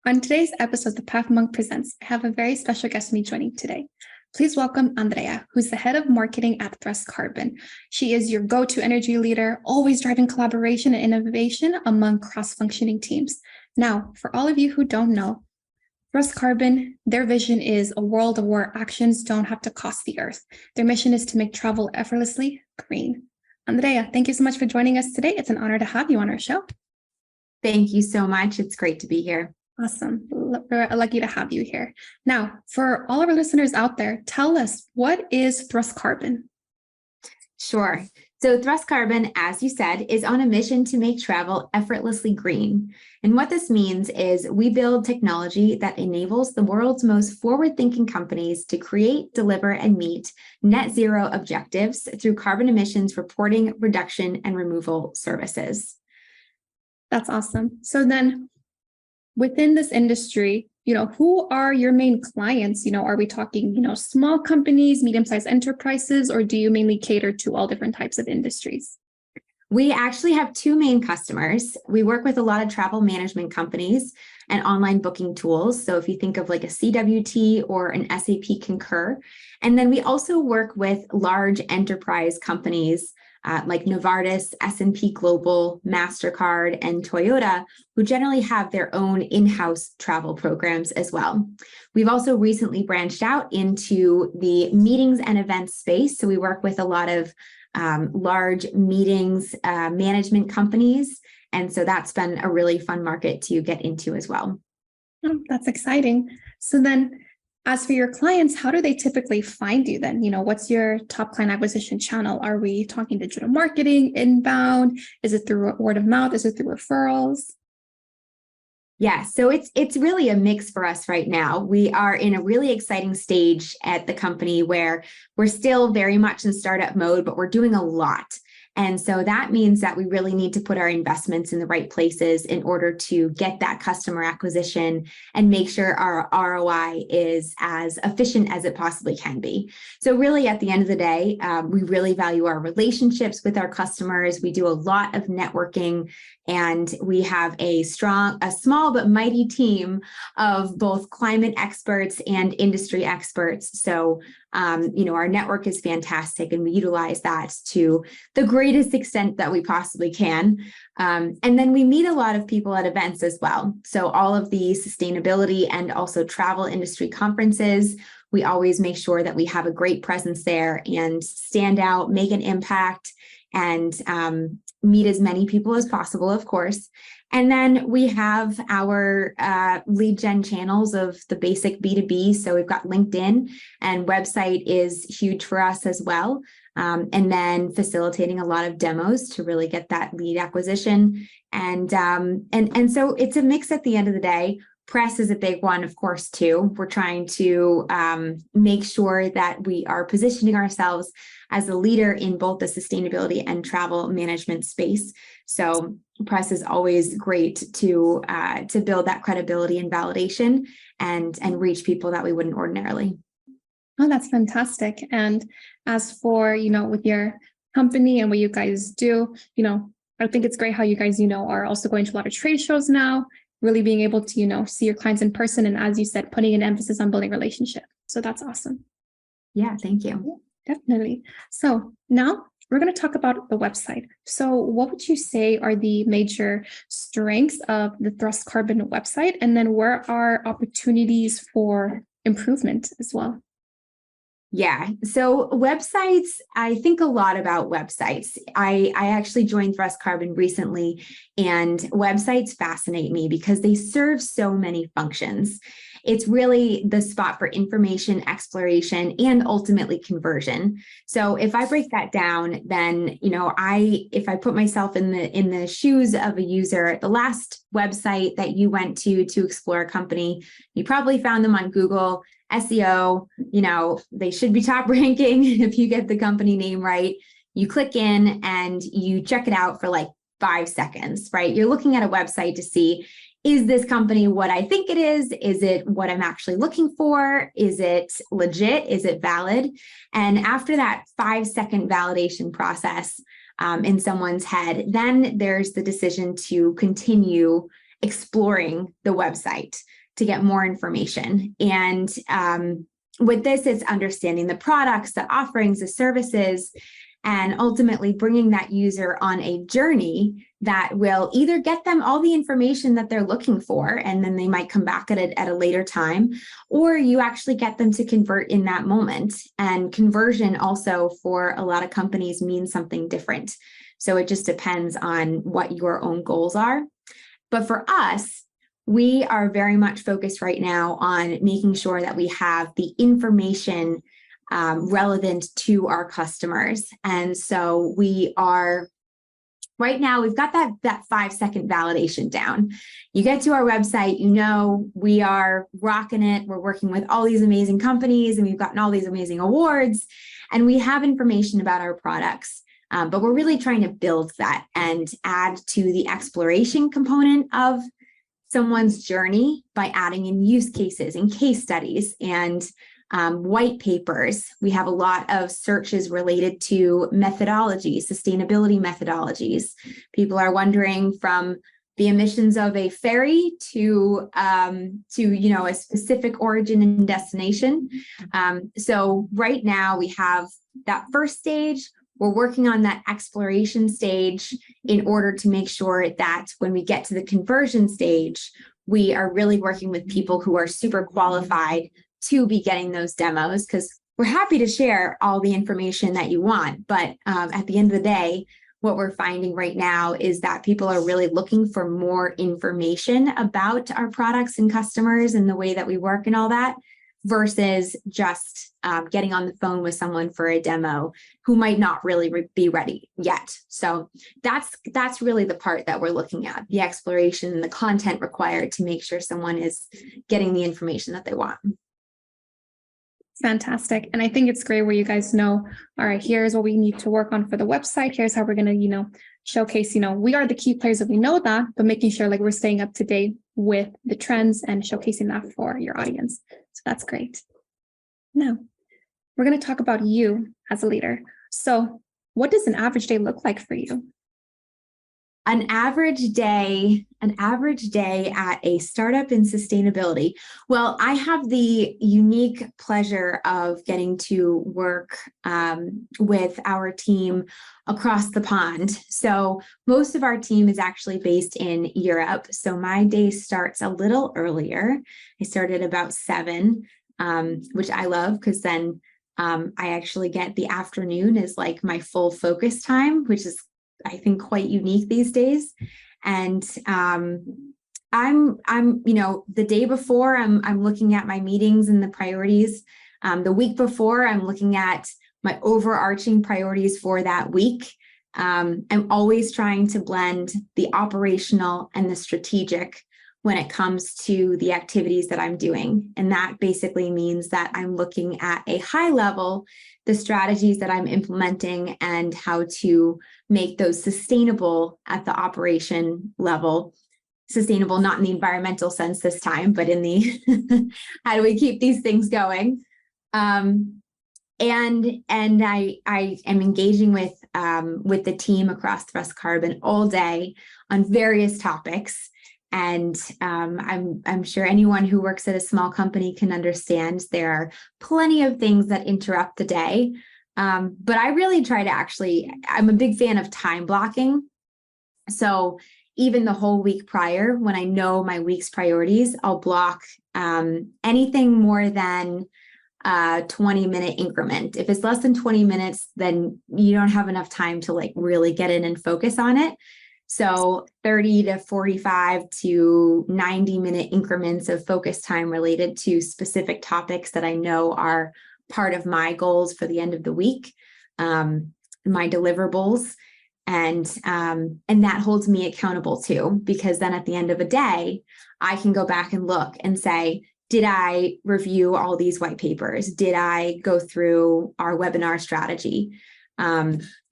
On today's episode of the Path Monk Presents, I have a very special guest me joining today. Please welcome Andrea, who's the head of marketing at Thrust Carbon. She is your go-to energy leader, always driving collaboration and innovation among cross-functioning teams. Now, for all of you who don't know, Thrust Carbon, their vision is a world where actions don't have to cost the earth. Their mission is to make travel effortlessly green. Andrea, thank you so much for joining us today. It's an honor to have you on our show. Thank you so much. It's great to be here. Awesome. We're lucky to have you here. Now, for all of our listeners out there, tell us, what is Thrust Carbon? Sure. So Thrust Carbon, as you said, is on a mission to make travel effortlessly green. And what this means is we build technology that enables the world's most forward-thinking companies to create, deliver, and meet net zero objectives through carbon emissions reporting, reduction, and removal services. That's awesome. So then, within this industry, who are your main clients? Are we talking, small companies, medium-sized enterprises, or do you mainly cater to all different types of industries? We actually have two main customers. We work with a lot of travel management companies and online booking tools. So if you think of like a CWT or an SAP Concur. And then we also work with large enterprise companies like Novartis, S&P Global, MasterCard, and Toyota, who generally have their own in-house travel programs as well. We've also recently branched out into the meetings and events space. So we work with a lot of large meetings management companies. And so that's been a really fun market to get into as well. Oh, that's exciting. So then, as for your clients, how do they typically find you then? What's your top client acquisition channel? Are we talking digital marketing, inbound? Is it through word of mouth? Is it through referrals? Yeah, so it's really a mix for us right now. We are in a really exciting stage at the company where we're still very much in startup mode, but we're doing a lot. And so that means that we really need to put our investments in the right places in order to get that customer acquisition and make sure our ROI is as efficient as it possibly can be. So really, at the end of the day, we really value our relationships with our customers. We do a lot of networking, and we have a small but mighty team of both climate experts and industry experts. So our network is fantastic, and we utilize that to the greatest extent that we possibly can. And then we meet a lot of people at events as well. So all of the sustainability and also travel industry conferences, we always make sure that we have a great presence there and stand out, make an impact, and meet as many people as possible, of course. And then we have our lead gen channels of the basic B2B. So we've got LinkedIn, and website is huge for us as well. And then facilitating a lot of demos to really get that lead acquisition. And so it's a mix at the end of the day. Press is a big one, of course, too. We're trying to make sure that we are positioning ourselves as a leader in both the sustainability and travel management space. So press is always great to build that credibility and validation and reach people that we wouldn't ordinarily. Oh, that's fantastic. And as for, with your company and what you guys do, I think it's great how you guys, are also going to a lot of trade shows now, really being able to, see your clients in person. And as you said, putting an emphasis on building relationship. So that's awesome. Yeah, thank you. Yeah, definitely. So now we're going to talk about the website. So what would you say are the major strengths of the Thrust Carbon website? And then where are opportunities for improvement as well? Yeah. So websites, I think a lot about websites. I actually joined Thrust Carbon recently, and websites fascinate me because they serve so many functions. It's really the spot for information exploration and ultimately conversion. So if I break that down, then, if I put myself in the shoes of a user, the last website that you went to explore a company, you probably found them on Google. SEO, they should be top ranking if you get the company name right. You click in and you check it out for like 5 seconds, right? You're looking at a website to see, is this company what I think it is? Is it what I'm actually looking for? Is it legit? Is it valid? And after that 5-second validation process in someone's head, then there's the decision to continue exploring the website to get more information. And with this, it's understanding the products, the offerings, the services, and ultimately bringing that user on a journey that will either get them all the information that they're looking for, and then they might come back at a later time, or you actually get them to convert in that moment. And conversion also for a lot of companies means something different. So it just depends on what your own goals are. But for us, we are very much focused right now on making sure that we have the information relevant to our customers. And so we are, right now, we've got that 5-second validation down. You get to our website, you know, we are rocking it. We're working with all these amazing companies and we've gotten all these amazing awards and we have information about our products. But we're really trying to build that and add to the exploration component of someone's journey by adding in use cases and case studies and white papers. We have a lot of searches related to methodologies, sustainability methodologies. People are wondering from the emissions of a ferry to a specific origin and destination. So right now we have that first stage. We're working on that exploration stage in order to make sure that when we get to the conversion stage, we are really working with people who are super qualified to be getting those demos, because we're happy to share all the information that you want. But at the end of the day, what we're finding right now is that people are really looking for more information about our products and customers and the way that we work and all that, versus just getting on the phone with someone for a demo who might not really be ready yet. So that's really the part that we're looking at, the exploration and the content required to make sure someone is getting the information that they want. Fantastic. And I think it's great where you guys know, all right, here's what we need to work on for the website. Here's how we're going to, showcase, we are the key players that we know that, but making sure like we're staying up to date with the trends and showcasing that for your audience. So that's great. Now, we're going to talk about you as a leader. So what does an average day look like for you? An average day at a startup in sustainability. Well, I have the unique pleasure of getting to work with our team across the pond. So most of our team is actually based in Europe. So my day starts a little earlier. I start at about 7, which I love because then I actually get the afternoon as like my full focus time, which is I think quite unique these days. And I'm the day before I'm looking at my meetings and the priorities. The week before I'm looking at my overarching priorities for that week. I'm always trying to blend the operational and the strategic when it comes to the activities that I'm doing. And that basically means that I'm looking at a high level, the strategies that I'm implementing and how to make those sustainable at the operation level. Sustainable, not in the environmental sense this time, but in the how do we keep these things going? And I am engaging with the team across Thrust Carbon all day on various topics. And I'm sure anyone who works at a small company can understand there are plenty of things that interrupt the day. But I really try to I'm a big fan of time blocking. So even the whole week prior, when I know my week's priorities, I'll block anything more than 20-minute increment. If it's less than 20 minutes, then you don't have enough time to like really get in and focus on it. So 30 to 45 to 90-minute increments of focus time related to specific topics that I know are part of my goals for the end of the week, my deliverables, and that holds me accountable too, because then at the end of a day, I can go back and look and say, did I review all these white papers? Did I go through our webinar strategy?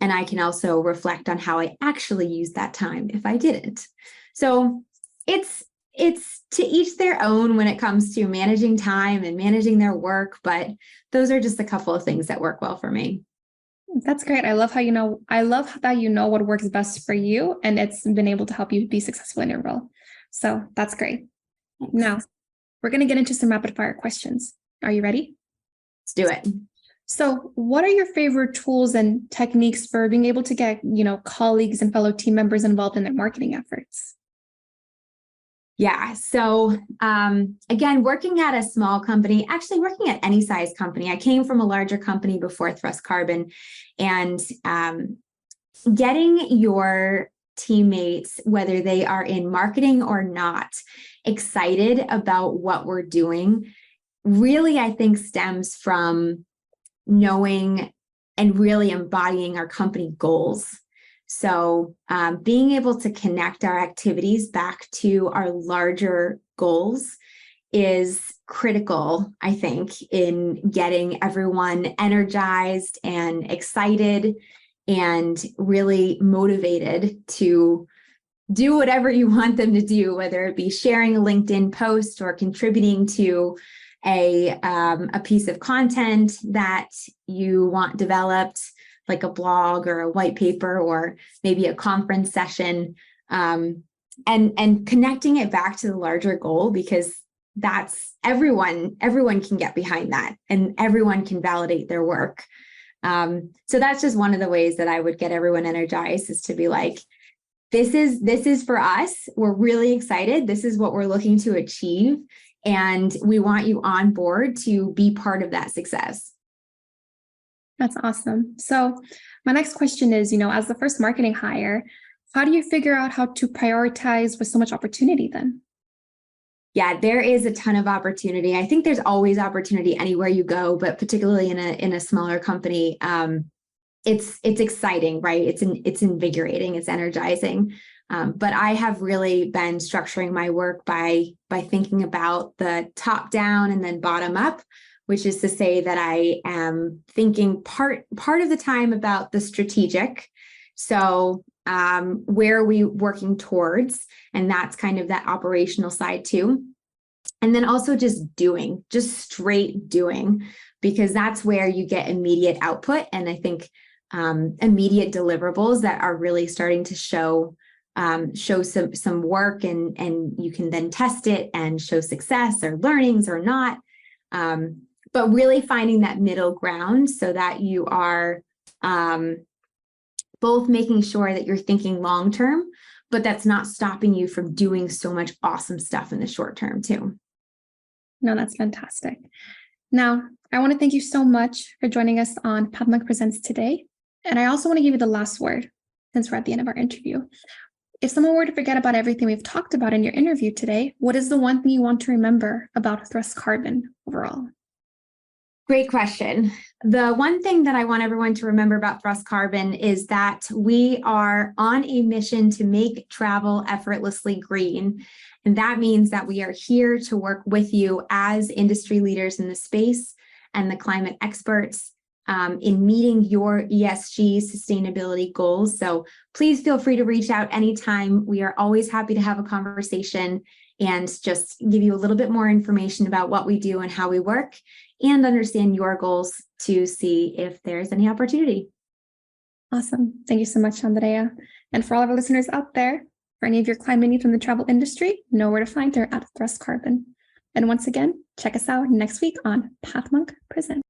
And I can also reflect on how I actually used that time if I didn't. So it's to each their own when it comes to managing time and managing their work, but those are just a couple of things that work well for me. That's great. I love that you know what works best for you, and it's been able to help you be successful in your role. So that's great. Thanks. Now, we're going to get into some rapid fire questions. Are you ready? Let's do it. So what are your favorite tools and techniques for being able to get, colleagues and fellow team members involved in their marketing efforts? Yeah. So again, working at a small company, actually working at any size company, I came from a larger company before Thrust Carbon, and getting your teammates, whether they are in marketing or not, excited about what we're doing, really, I think stems from knowing and really embodying our company goals. So being able to connect our activities back to our larger goals is critical, I think, in getting everyone energized and excited and really motivated to do whatever you want them to do, whether it be sharing a LinkedIn post or contributing to a piece of content that you want developed, like a blog or a white paper or maybe a conference session, and connecting it back to the larger goal, because that's everyone can get behind that and everyone can validate their work. So that's just one of the ways that I would get everyone energized, is to be like, this is for us. We're really excited. This is what we're looking to achieve. And we want you on board to be part of that success. That's awesome. So my next question is, as the first marketing hire, how do you figure out how to prioritize with so much opportunity then? Yeah, there is a ton of opportunity. I think there's always opportunity anywhere you go, but particularly in a smaller company, it's exciting, right? It's invigorating, it's energizing. But I have really been structuring my work by thinking about the top down and then bottom up, which is to say that I am thinking part of the time about the strategic. So where are we working towards? And that's kind of that operational side too. And then also just straight doing, because that's where you get immediate output. And I think immediate deliverables that are really starting to show some work, and you can then test it and show success or learnings or not. But really finding that middle ground so that you are both making sure that you're thinking long term, but that's not stopping you from doing so much awesome stuff in the short term too. No, that's fantastic. Now, I want to thank you so much for joining us on Pathmark Presents today. And I also want to give you the last word, since we're at the end of our interview. If someone were to forget about everything we've talked about in your interview today, what is the one thing you want to remember about Thrust Carbon overall? Great question. The one thing that I want everyone to remember about Thrust Carbon is that we are on a mission to make travel effortlessly green. And that means that we are here to work with you as industry leaders in the space and the climate experts in meeting your ESG sustainability goals. So please feel free to reach out anytime. We are always happy to have a conversation and just give you a little bit more information about what we do and how we work, and understand your goals to see if there's any opportunity. Awesome. Thank you so much, Andrea. And for all of our listeners out there, for any of your climate needs from the travel industry, know where to find her at Thrust Carbon. And once again, check us out next week on Pathmark Presents.